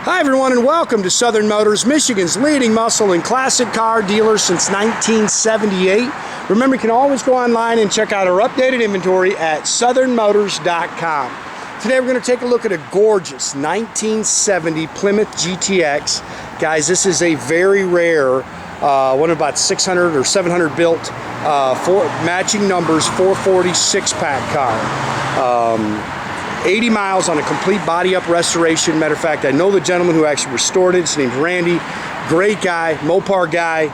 Hi everyone, and welcome to Southern Motors, Michigan's leading muscle and classic car dealer since 1978. Remember, you can always go online and check out our updated inventory at southernmotors.com. Today we're going to take a look at a gorgeous 1970 Plymouth GTX. Guys, this is a very rare, one of about 600 or 700 built, matching numbers 440 6-pack car. 80 miles on a complete body-up restoration. Matter of fact, I know the gentleman who actually restored it. His name's Randy. Great guy, Mopar guy.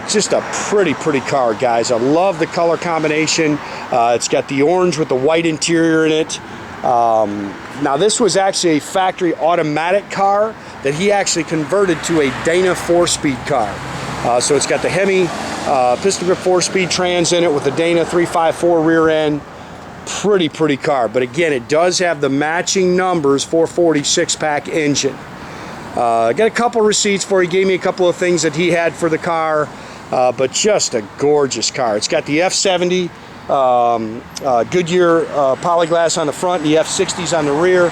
Just a pretty car, guys. I love the color combination. It's got the orange with the white interior in it. Now, this was actually a factory automatic car that he actually converted to a Dana 4-speed car. So it's got the Hemi Pistol Grip 4-speed trans in it with the Dana 354 rear end. Pretty car, but again, it does have the matching numbers 440 6-pack engine. Got a couple receipts for you. He gave me a couple of things that he had for the car, but just a gorgeous car. It's got the F70 Goodyear polyglass on the front, the F60s on the rear.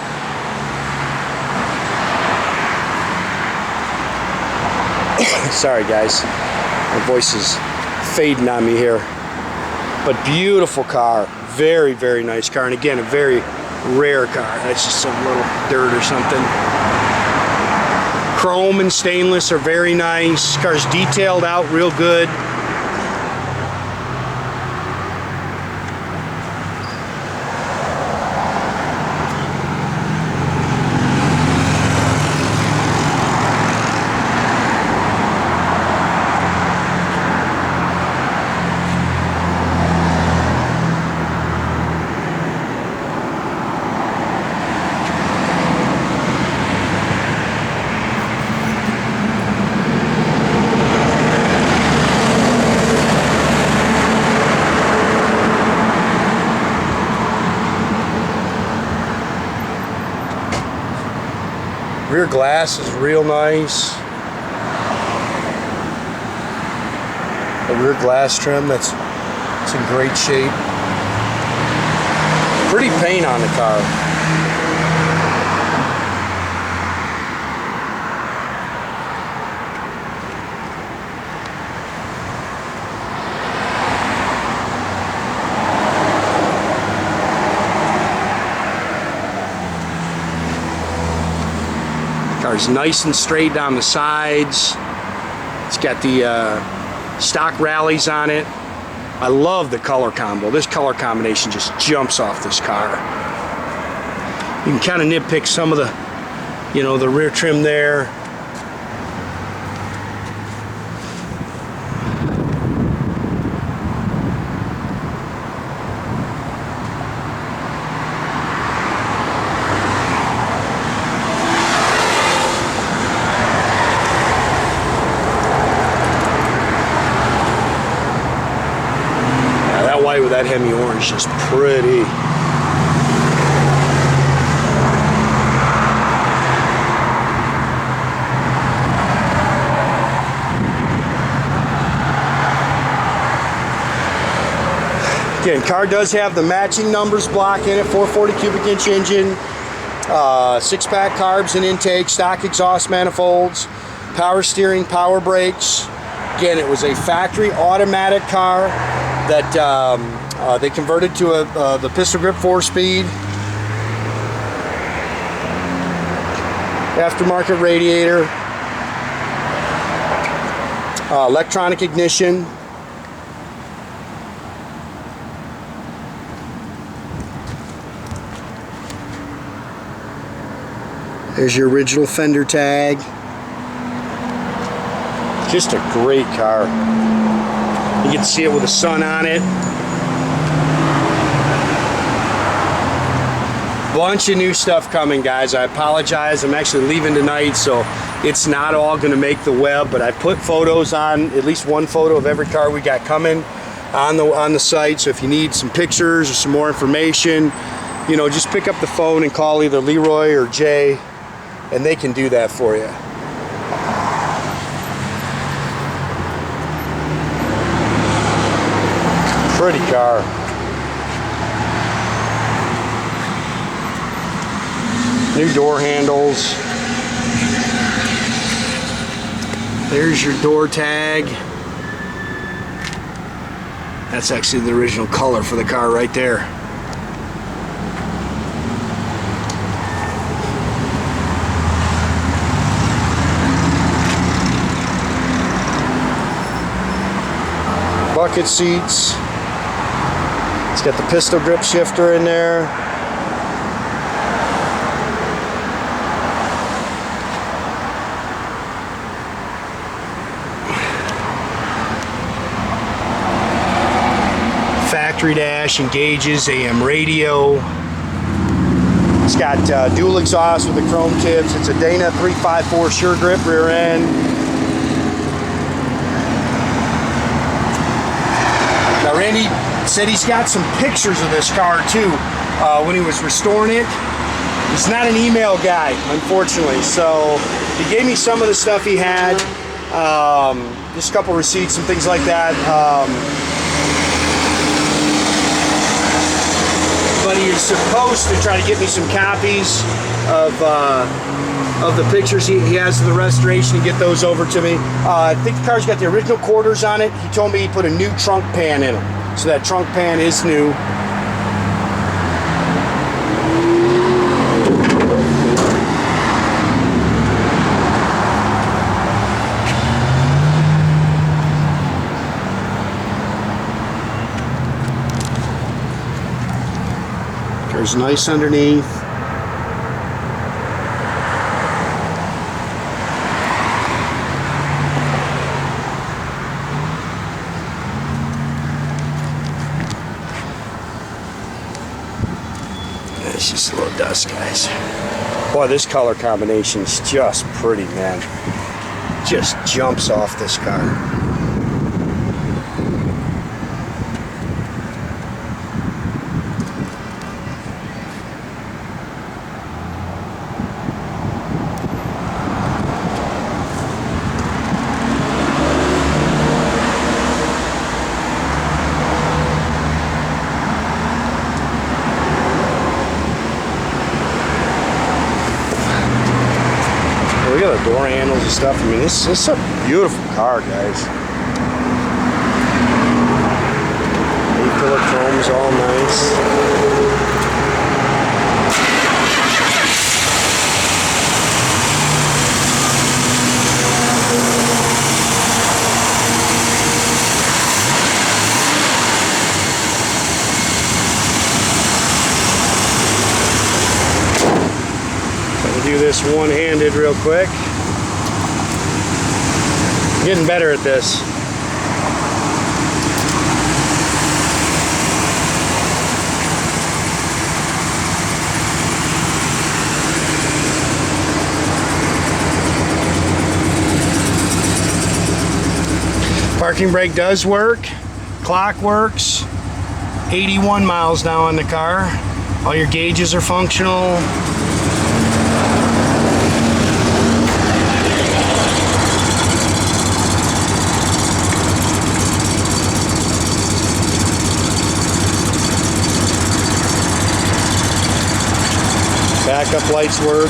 Sorry guys, my voice is fading on me here, but beautiful car. Very nice car, and again, a very rare car. That's just some little dirt or something. Chrome and stainless are very nice. Car's detailed out real good. Rear glass is real nice. The rear glass trim, it's in great shape. Pretty paint on the car. Car's nice and straight down the sides. It's got the stock rallies on it. I love the color combo. This color combination just jumps off this car. You can kind of nitpick some of the, the rear trim there. With that Hemi orange, just pretty. Again, car does have the matching numbers block in it, 440 cubic inch engine, 6-pack carbs and intake, stock exhaust manifolds, power steering, power brakes. Again, it was a factory automatic car that they converted to the Pistol Grip 4-speed. Aftermarket radiator. Electronic ignition. There's your original fender tag. Just a great car. You can see it with the sun on it. Bunch of new stuff coming, guys. I apologize. I'm actually leaving tonight, so it's not all going to make the web, but I put photos on, at least one photo of every car we got coming on the site. So if you need some pictures or some more information, just pick up the phone and call either Leroy or Jay, and they can do that for you. Pretty car. New door handles. There's your door tag. That's actually the original color for the car right there. Bucket seats. It's got the pistol grip shifter in there. Factory dash and gauges, AM radio. It's got dual exhaust with the chrome tips. It's a Dana 354 Sure Grip rear end. Now Randy said he's got some pictures of this car too when he was restoring it. He's not an email guy, unfortunately, so he gave me some of the stuff he had, just a couple receipts and things like that. But he is supposed to try to get me some copies of the pictures he has of the restoration and get those over to me. I think the car's got the original quarters on it. He told me he put a new trunk pan in it. So that trunk pan is new. Car's nice underneath. It's just a little dust, guys. Boy, this color combination is just pretty, man. Just jumps off this car. Look at the door handles and stuff. I mean, this is a beautiful car, guys. A-pillar chrome's all nice. Do this one-handed real quick. Getting better at this. Parking brake does work. Clock works. 81 miles now on the car. All your gauges are functional. Backup lights work.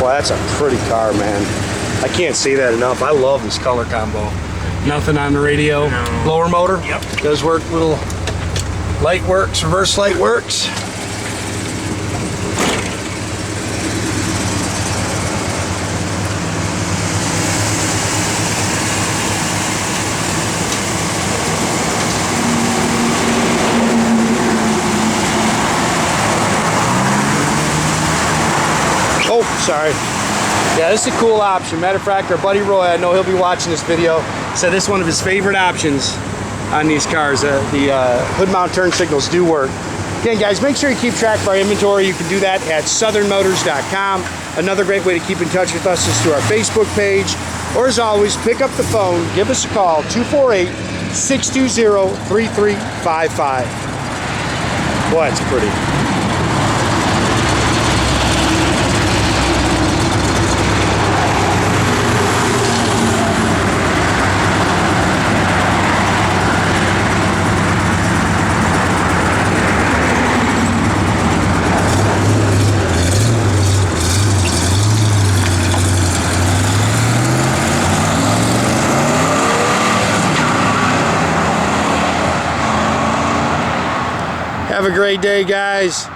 Well, that's a pretty car, man. I can't say that enough. I love this color combo. Nothing on the radio. No. Blower motor. Yep. Does work. Little light works. Reverse light works. Oh, sorry. Yeah, this is a cool option. Matter of fact, our buddy Roy, I know he'll be watching this video, said this is one of his favorite options on these cars. The hood mount turn signals do work. Again, guys, make sure you keep track of our inventory. You can do that at southernmotors.com. Another great way to keep in touch with us is through our Facebook page. Or as always, pick up the phone, give us a call, 248-620-3355. Boy, it's pretty. Have a great day, guys.